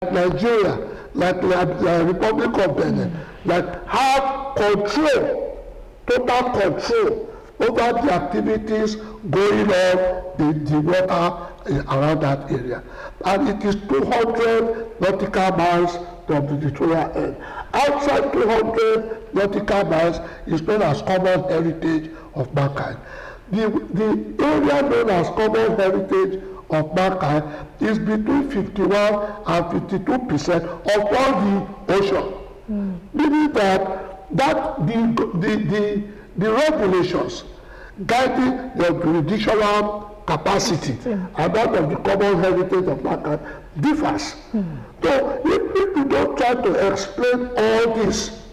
Nigeria, like the Republic of Benin, like have control, total control over the activities going on the water around that area. And it is 200 nautical miles from the littoral end. Outside 200 nautical miles is known as common heritage of mankind. The area known as common heritage of mankind is between 51 and 52% of all the ocean. Meaning that the regulations guiding the jurisdictional capacity and that of the common heritage of mankind differs. So if people don't try to explain all this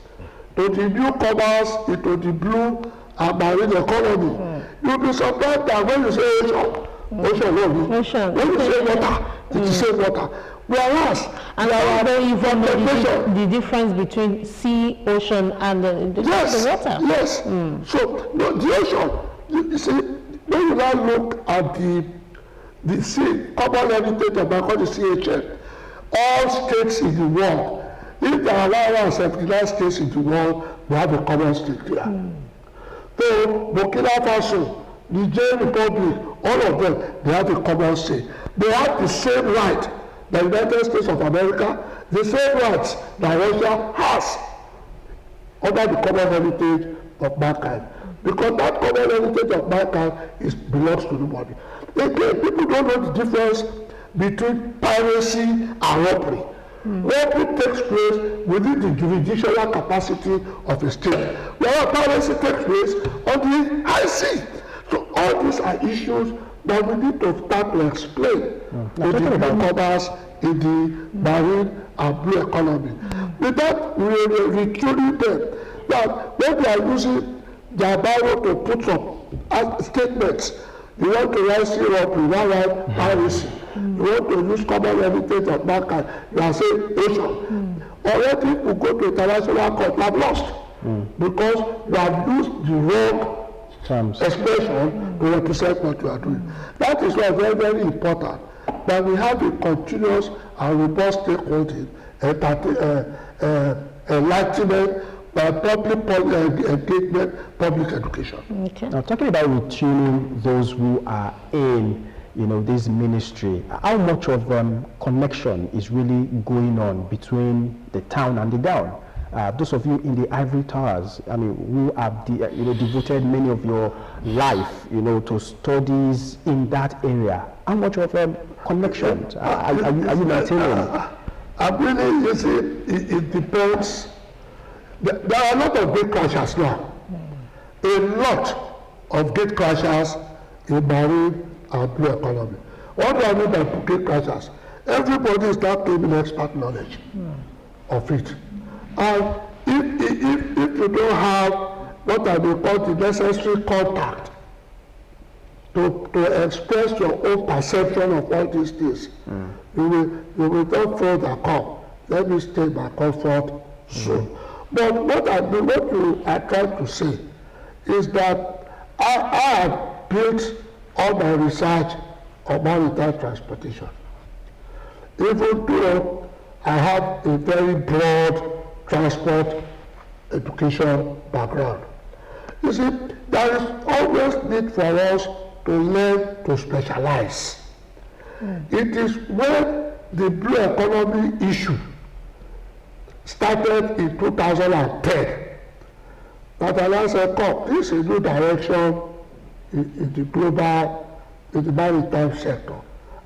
to the newcomers into the blue and marine economy, you'll be surprised that when you say ocean, when you say water, it is say water. Whereas, and how do you even know the difference between sea, ocean, and the water? Yes. So the ocean, you see, when you now look at the sea, common heritage of Bangkok, the CHN, all states in the world, if there are 179 states in the world, we have a common state there. So Burkina Faso, Niger Republic, all of them, they have a common state. They have the same right the United States of America, the same rights that Russia has under the common heritage of mankind. Because that common heritage of mankind belongs to nobody. Again, people don't know the difference between piracy and robbery. Robbery takes place within the jurisdictional capacity of a state, whereas piracy takes place on the high sea. So all these are issues that we need to start to explain to the newcomers in the marine and blue economy. With that, we are recruiting them that when they are using their Bible to put some statements, you want to write sea robbery, you want to write piracy, you want to use common heritage of mankind, you are saying ocean. Already people go to international court, you have lost because you have used the wrong expression to represent what you are doing. That is why very, very important that we have a continuous and robust stakeholding enlightenment by public engagement, public education. Okay. Now, talking about retuning those who are in, this ministry, how much of connection is really going on between the town and the gown? Those of you in the ivory towers, who have devoted many of your life, to studies in that area. How much of connection are you maintaining? I really, you see, it depends. There are a lot of gate crashers now. A lot of gate crashers in marine and blue economy. What do I mean by gate crashers? Everybody is now claiming expert knowledge of it. And if you don't have what I will call the necessary contact to express your own perception of all these things, you will not further come. Let me stay in my comfort zone. But what you are trying to say is that I have built all my research on maritime transportation. Even though I have a very broad transport education background. You see, there is always need for us to learn to specialize. It is when the blue economy issue started in 2010 that I said, come, this is a new direction in the global, in the maritime sector.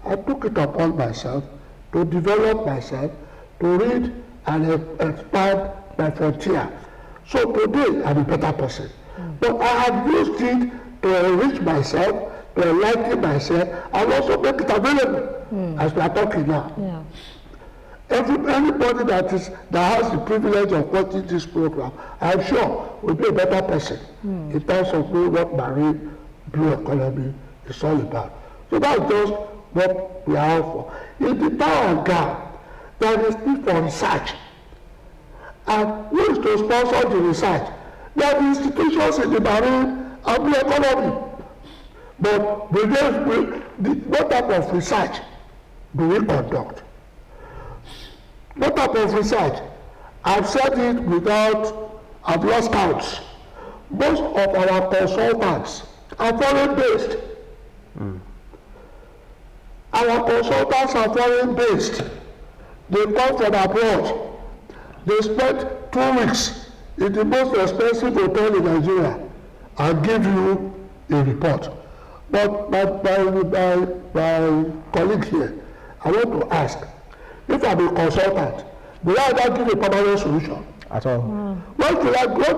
I took it upon myself to develop myself, to read and expand my frontier. So today, I'm a better person. But I have used it to enrich myself, to enlighten myself, and also make it available as we are talking now. Anybody that has the privilege of watching this program, I'm sure will be a better person in terms of knowing what marine blue economy is all about. So that's just what we are for. In the town and gown, there is need for research. And who is to sponsor the research? There are the institutions in the marine and blue economy. But what type of research do we conduct? What type of research? I've said it without, I've lost count. Most of our consultants are foreign based. Our consultants are foreign based. They come from abroad. They spend 2 weeks in the most expensive hotel in Nigeria and give you a report. But my colleague here, I want to ask, if I'm a consultant, will I not give a permanent solution? At all. What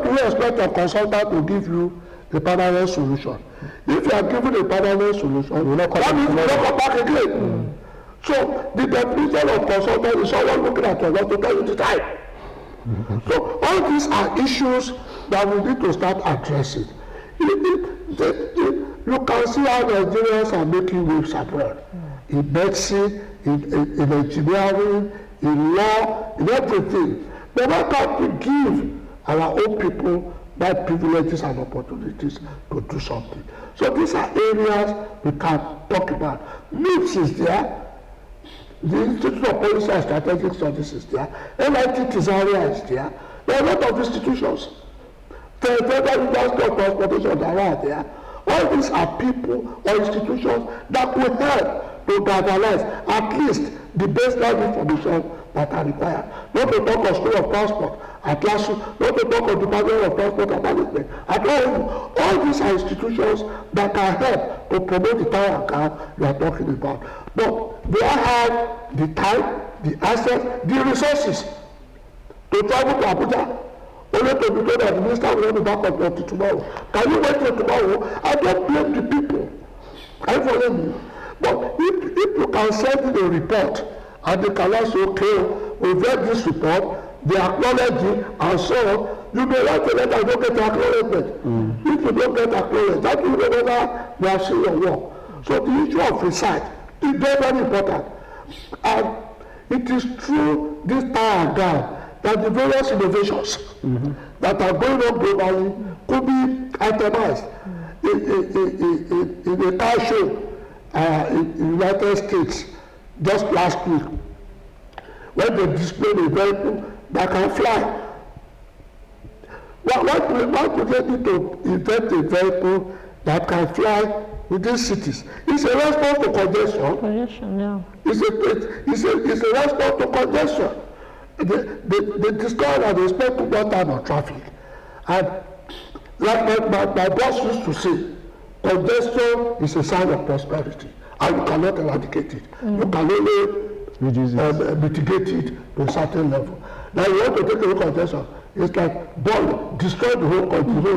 do you expect a consultant to give you a permanent solution? If you are given a permanent solution, that means you don't come back again. So the definition of consultant is someone looking at your work to tell you the time. So all these are issues that we need to start addressing. You can see how Nigerians are making waves abroad. In medicine, in engineering, in law, in everything. But why can't we give our own people that privileges and opportunities to do something? So these are areas we can talk about. NIPS is there. The Institute of Policy and Strategic Studies is there. MIT Tizaria is there. There are a lot of institutions. The Federal University of Transportation that are there. All these are people or institutions that will help to gatherlize at least the baseline information that are required. Not to talk of School of Transport at last, not to talk of Department of Transport and Management. At all these are institutions that can help to promote the town and car you are talking about. But they have the time, the assets, the resources to travel to Abuja, only to be told that the minister will not be back until tomorrow. Can you wait till tomorrow? I don't blame the people. Can you follow me? But if you can send in a report and they can say, okay, we've read this report, they acknowledge it, and so on, you may write a letter and don't get acknowledgement. If you don't get acknowledged, that will be whether they are seeing your work. So the issue of research is very, very important. And it is true this time and down that the various innovations that are going on globally could be itemized in a car show in the United States just last week, when they displayed a vehicle that can fly. Why do they need to invent a vehicle that can fly within cities? It's a response to congestion. Congestion, yeah. It's a response to congestion. They discover that they spend too much time on traffic. And like my boss used to say, congestion is a sign of prosperity, and you cannot eradicate it. You can only mitigate it to a certain level. Now you want to take away congestion, it's like bomb, destroy the whole country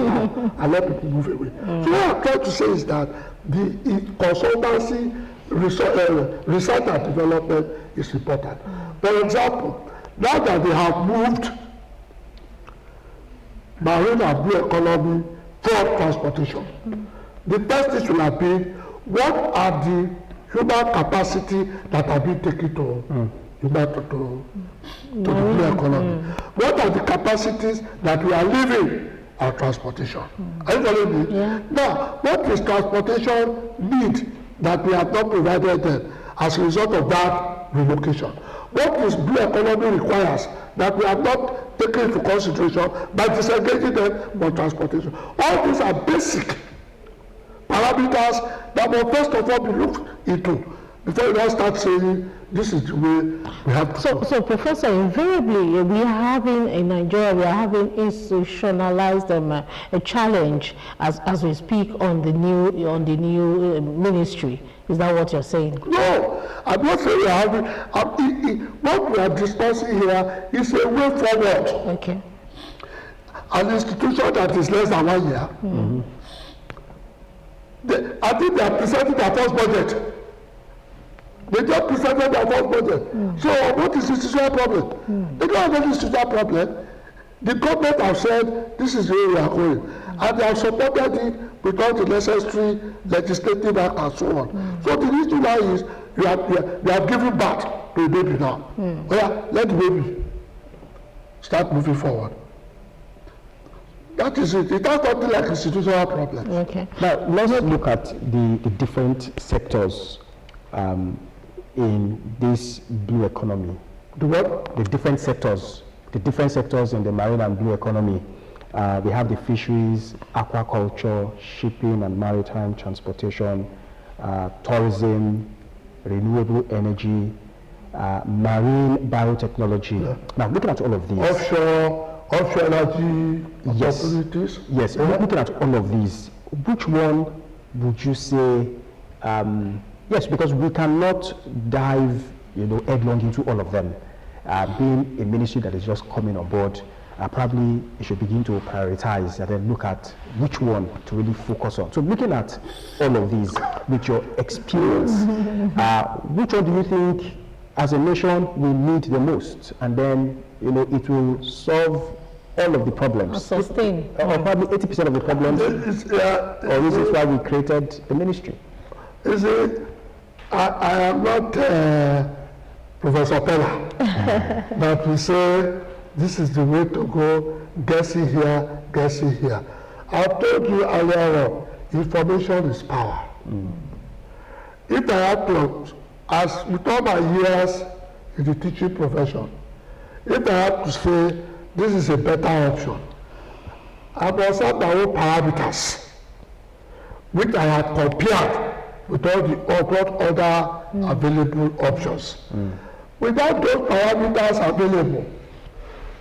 and let people move away. So what I'm trying to say is that the consultancy, research and development is important. For example, now that they have moved marine and blue economy for transportation, the first thing should have been, what are the human capacity that are being taken to the blue economy? What are the capacities that we are leaving our transportation? Are you following me? Yeah. Now, what is transportation need that we have not provided them as a result of that relocation? What is blue economy requires that we have not taken into consideration by disengaging them from transportation? All these are basic parameters that must first of all be looked into before you now start saying this is the way we have to go. So Professor, invariably we are having in Nigeria, we are having institutionalized a challenge as we speak on the new ministry. Is that what you're saying? No, I'm not saying we are having. What we are discussing here is a way forward. Okay. An institution that is less than 1 year. I think they are presenting their first budget. They just presented their first budget. So what is the institutional problem? They don't have any institutional problem. The government have said this is the way we are going, and they have supported it with all the necessary legislative act and so on. So the issue now is we are giving back to the baby now. Let the baby start moving forward. That is it. It has nothing like institutional problem. Okay. Now let's look at the different sectors in this blue economy. The what? The different sectors in the marine and blue economy. We have the fisheries, aquaculture, shipping and maritime transportation, tourism, renewable energy, marine biotechnology. Yeah. Now, looking at all of these. Offshore energy opportunities. Yes, looking at all of these, which one would you say, yes, because we cannot dive, headlong into all of them. Being a ministry that is just coming on board, probably you should begin to prioritize and then look at which one to really focus on. So looking at all of these, with your experience, which one do you think as a nation we need the most? And then, it will solve all of the problems. Sustain. Or probably 80% of the problems. Or this is why we created the ministry. You see, I am not Professor Pella, but we say this is the way to go, get it here, get it here. I told you earlier on, information is power. If I have to, as with all my years in the teaching profession, if I have to say this is a better option, I must have my own parameters, which I have compared with all other available options. Without those parameters available,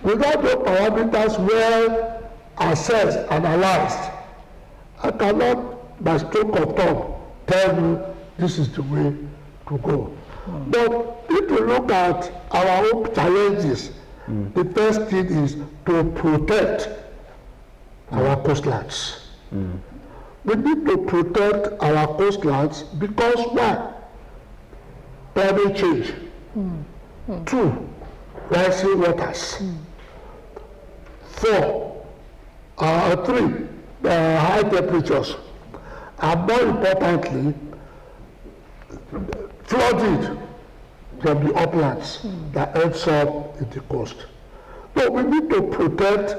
without those parameters well assessed, analyzed, I cannot, by stroke of tongue, tell you this is the way to go. But if you look at our own challenges, the first thing is to protect our coastlines. We need to protect our coastlines because why? Climate change. 2, rising waters. 4, 3, high temperatures. And more importantly, flooding from the uplands that ends up in the coast. So we need to protect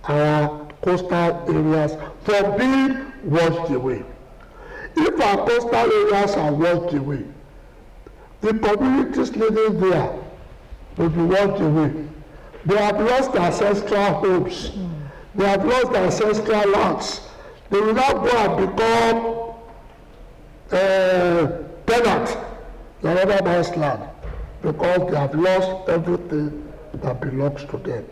our coastal areas from being washed away. If our coastal areas are washed away, the communities living there will be washed away. They have lost their ancestral homes. They have lost their ancestral lands. They will now go and become tenants in another man's land because they have lost everything that belongs to them.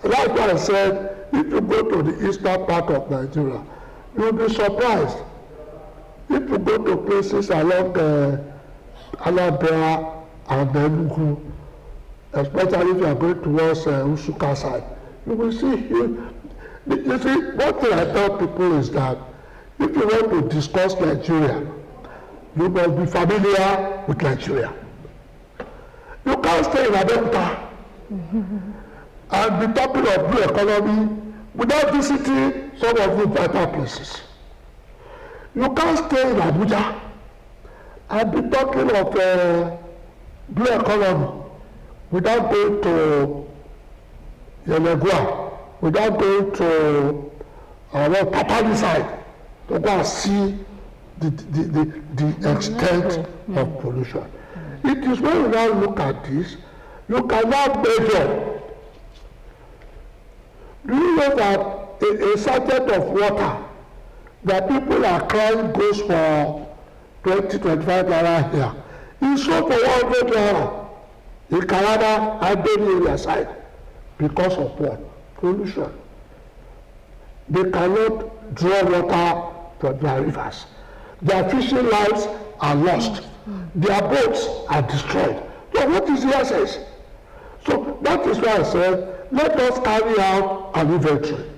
And that's why I said, if you go to the eastern part of Nigeria, you will be surprised. If you go to places along Anambra and Enugu, especially if you are going towards Usuka side, you will see here. You see, one thing I tell people is that if you want to discuss Nigeria, you must be familiar with Nigeria. You can't stay in Abeokuta and be talking of blue economy without visiting some of the vital places. You can't stay in Abuja and be talking of blue economy without going to Yelegua, without going to Papali side to go and see the extent of pollution. It is when you now look at this, you cannot measure. Do you know that a sachet of water that people are crying goes for 20-25 naira here? It's sold for 100 naira in Canada and Benue area side because of what? Pollution. They cannot draw water from their rivers. Their fishing lives are lost. Their boats are destroyed. So what is the essence? So that is why I said, let us carry out an inventory.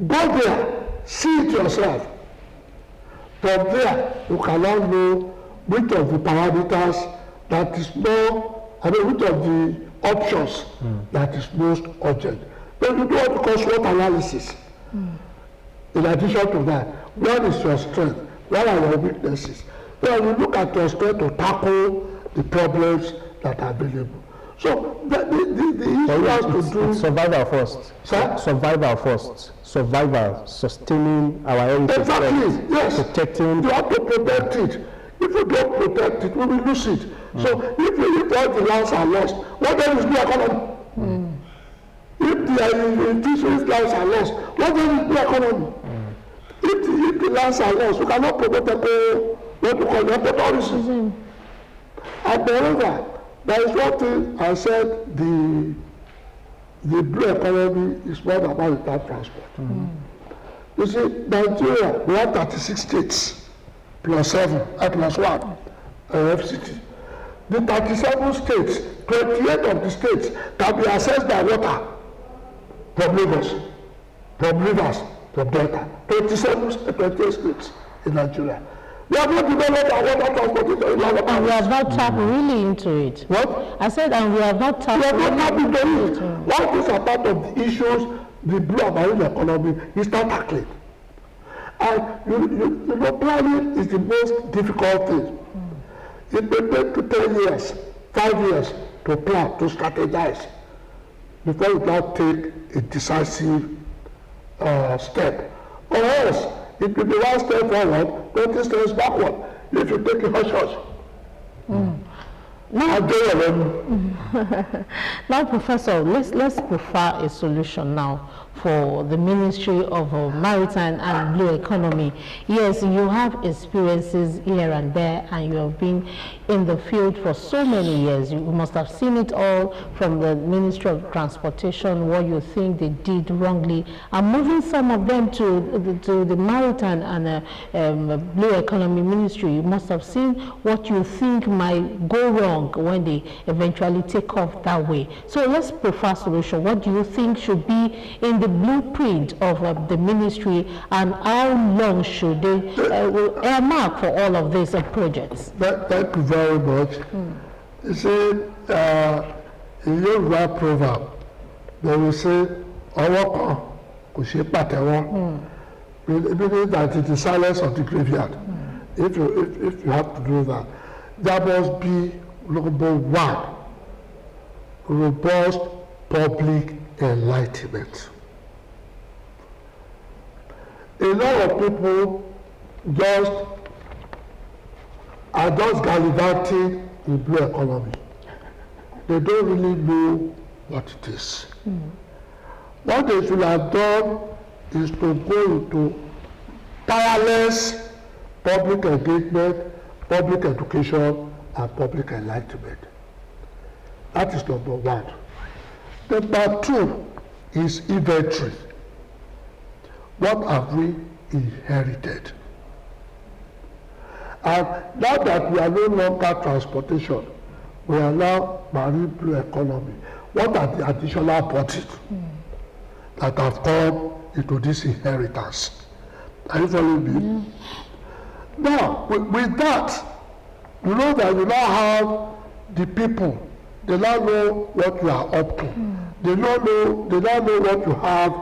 Go there, see it yourself. From there, you can now know which of the parameters that is more, which of the options that is most urgent. Then you do what you call SWOT analysis. In addition to that, where is your strength? Where are your weaknesses? Then you look at your strength to tackle the problems that are available. So the issue has to do... Survival first. Sir? Survival first. Survival, sustaining our heritage. Exactly, yes. Protecting... You have to protect it. If you don't protect it, we will lose it. So if all the lands are lost, what then is the economy? If the lands are lost, what then is the economy? If the lands are lost, you cannot promote what you call tourism. And moreover, there is one thing I said, the blue economy is not about maritime transport. You see, Nigeria, we have 36 states, plus 1, FCT. The 37 states, 28 of the states can be accessed by water from Lagos, from rivers, from Delta. 28 states in Nigeria. We have not developed our water transportation in our And we have not tapped really into it. What? I said, and we have not tapped We have not tapped into it. One these are part of the issues the blue and marine economy is not tackling. And you know, planning is the most difficult thing. It may take to 10 years, 5 years to plan, to strategize, before you can take a decisive step. Or else, it will be one step forward, 20 steps backward, if you take a hush-hush. Now, Professor, let's prefer a solution now for the Ministry of Maritime and Blue Economy. Yes, you have experiences here and there, and you have been in the field for so many years. You must have seen it all from the Ministry of Transportation, what you think they did wrongly, and moving some of them to the Maritime and Blue Economy Ministry. You must have seen what you think might go wrong when they eventually take off that way. So let's prefer solution. What do you think should be in the blueprint of the ministry, and how long should they earmark for all of these projects? Thank you very much. You see, in Yoruba proverb, they will say, "Ọwọ́ kan kò ṣe pàtẹ́wọ́," meaning that it is silence of the graveyard. If you have to do that, there must be number one, robust public enlightenment. A lot of people are just gallivanting in blue economy. They don't really know what it is. What they should have done is to go into tireless public engagement, public education, and public enlightenment. That is number one. Number two is inventory. What have we inherited? And now that we are no longer transportation, we are now marine blue economy. What are the additional bodies that have come into this inheritance? Are you following me? Now, with that, you know that you now have the people. They now know what you are up to. They now know what you have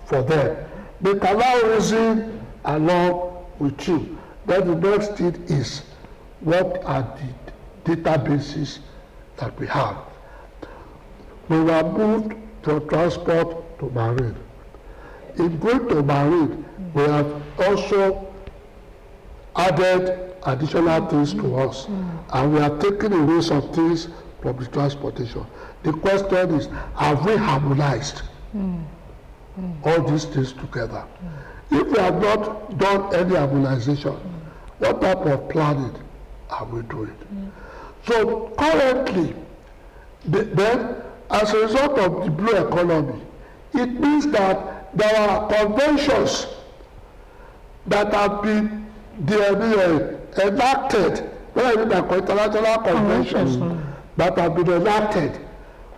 for them. They can now reason along with you. Then the next thing is, what are the databases that we have? We were moved from transport to marine. In going to marine, we have also added additional things to us, and we are taking away some things from the transportation. The question is, have we harmonized all these things together? If we have not done any harmonization, what type of planning are we doing? So currently, then as a result of the blue economy, it means that there are conventions that have been enacted, when I mean by international conventions that have been enacted,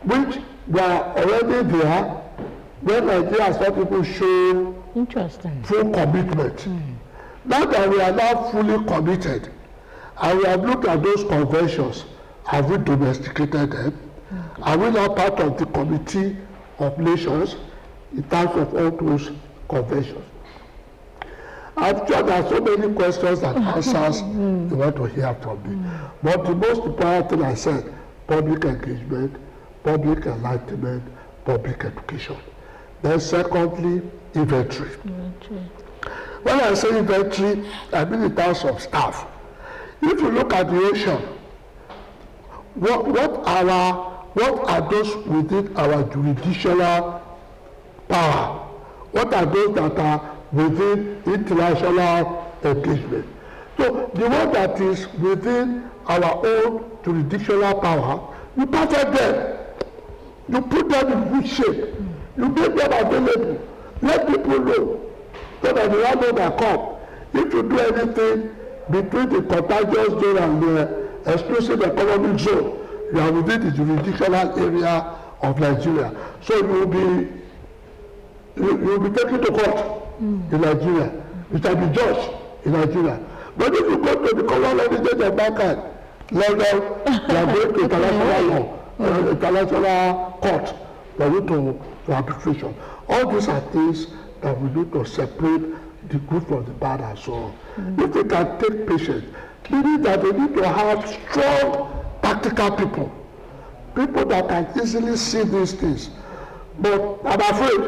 which were already there when Nigeria saw people show full commitment. Now that we are now fully committed, and we have looked at those conventions, have we domesticated them? Are we now part of the Committee of Nations in terms of all those conventions? I'm sure there are so many questions and answers you want to hear from me. But the most important thing I said, public engagement, public enlightenment, public education. Then secondly, inventory. When I say inventory, I mean in terms of staff. If you look at the ocean, what are those within our jurisdictional power? What are those that are within international engagement? So the one that is within our own jurisdictional power, you perfect them. You put them in good shape. You make them available. Let people know so that they all know that come. If you do anything between the contagious zone and the exclusive economic zone, you are within the jurisdictional area of Nigeria. So you will be taken to court in Nigeria. You shall be judged in Nigeria. But if you go to the common legislature of mankind level, you are going to international law, international court, for you to arbitration. All these are things that we need to separate the good from the bad and so on. If we can take patience, meaning that we need to have strong, practical people that can easily see these things. But I'm afraid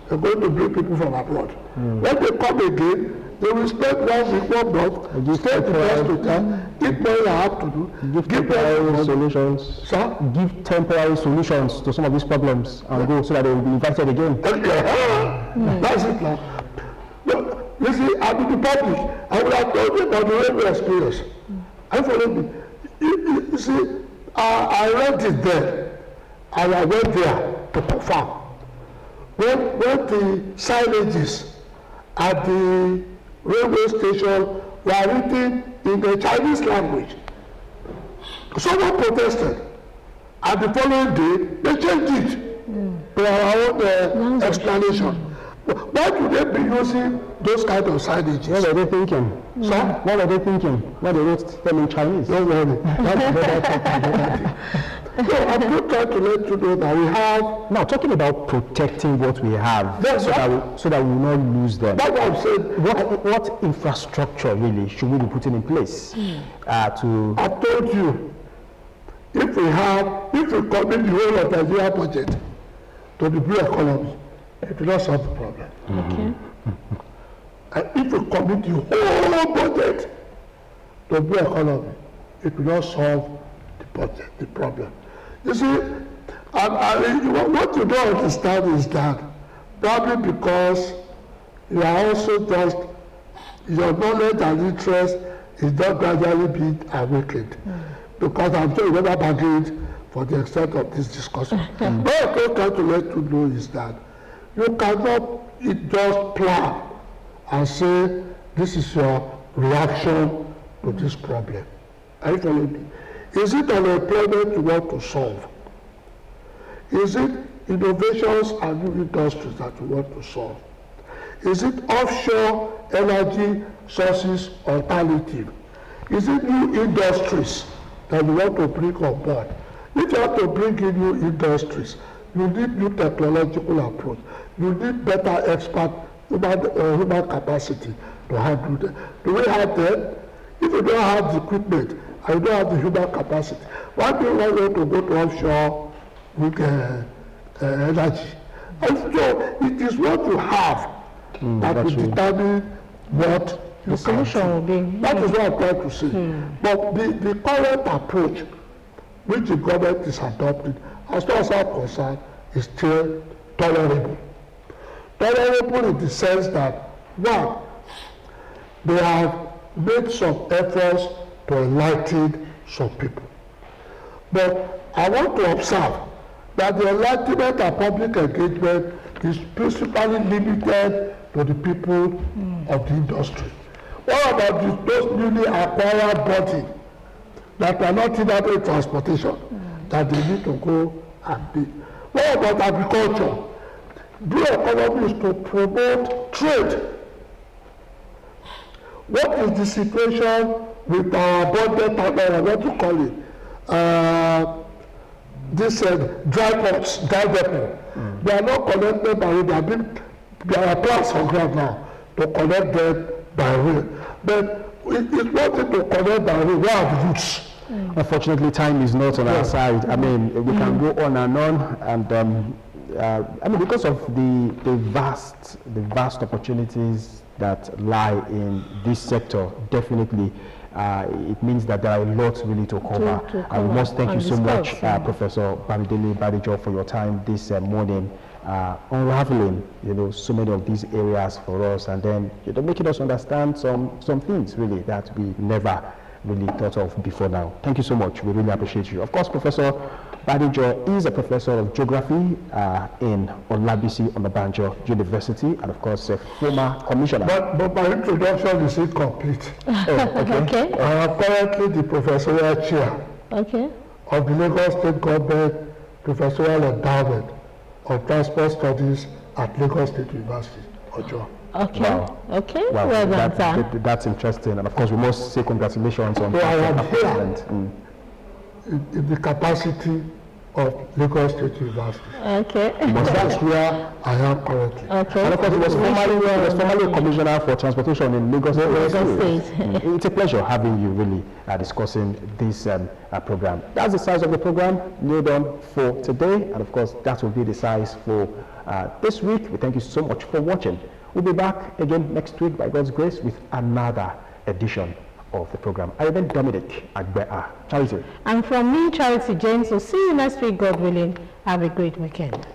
they're going to bring people from abroad. When they come again, they will spend 1 week, 1 month, stay the rest of the time, eat what they have to do, give temporary solutions. Sir? Give temporary solutions to some of these problems and go so that they will be invited again. That's it now. You see, I'm in the public. I would have told you about the railway experience. I followed me. You see, I read it there, and I went there to confirm. When the signages at the railway station were written in the Chinese language, someone protested, and the following day they changed it to our own explanation. Why do they be using those kind of signages? What are they thinking? Sir? What are they thinking? Why they wrote them in Chinese? Don't worry. That's another topic. So I'm just trying to let you know that we have. Now, talking about protecting what we have, Yes, so that we will not lose them. That's what I'm saying. What infrastructure really should we be putting in place to? I told you, if we commit the whole of Nigeria budget to the blue economy, it will not solve the problem. Okay. And if we commit the whole budget to the blue economy, it will not solve the problem. You see, what you don't understand is that probably because you are also just, your knowledge and interest is not gradually being awakened. Because I'm sure you never bargained for the extent of this discussion. What I'm trying to let you know is that you cannot just plan and say this is your reaction to this problem. Are you following me? Is it unemployment you want to solve? Is it innovations and new industries that you want to solve? Is it offshore energy sources alternative? Is it new industries that you want to bring on board? If you have to bring in new industries, you need new technological approach. You need better expert human capacity to handle them. Do we have them? If you don't have the equipment, I don't have the human capacity. Why do you want to go to offshore with energy? And so it is what you have that will determine what The solution will be. That is what I'm trying to say. But the current approach which the government is adopting, as far as I'm concerned, is still tolerable. Tolerable in the sense that, one, they have made some efforts to enlighten some people. But I want to observe that the enlightenment and public engagement is principally limited to the people of the industry. What about those newly acquired bodies that are not in that transportation that they need to go and be? What about agriculture? Blue economy is to promote trade. What is the situation with our budget, what to call it? This dry ports, dry depot. They are not connected by rail. There are plans on ground now to connect them by rail. But it's not to connect by rail. Where are the routes? Unfortunately, time is not on our side. I mean, we can go on, and I mean, because of the vast opportunities that lie in this sector, definitely it means that there are a lot really to cover. And we must thank you so much, Professor BAMIDELE BADEJO, for your time this morning, unraveling, so many of these areas for us, and then making us understand some things really that we never really thought of before now. Thank you so much. We really appreciate you. Of course, Professor BADEJO is a professor of geography in Olabisi Onabanjo University, and of course a former commissioner. But my introduction is incomplete. Okay. I am currently the professorial chair of the Lagos State Government Professorial Endowment of Transport Studies at Lagos State University, Ojo. Wow. Well done, sir. That's interesting, and of course we must say congratulations on I am here in the capacity of Lagos State University. That's where I am currently. And of course, he was formerly a commissioner for transportation in Lagos State. It's a pleasure having you really discussing this program. That's the size of the program laid on for today, and of course, that will be the size for this week. We thank you so much for watching. We'll be back again next week by God's grace with another edition of the program. I remain Dominic Agbea. Charity. And from me, Charity James. So see you next week, God willing. Have a great weekend.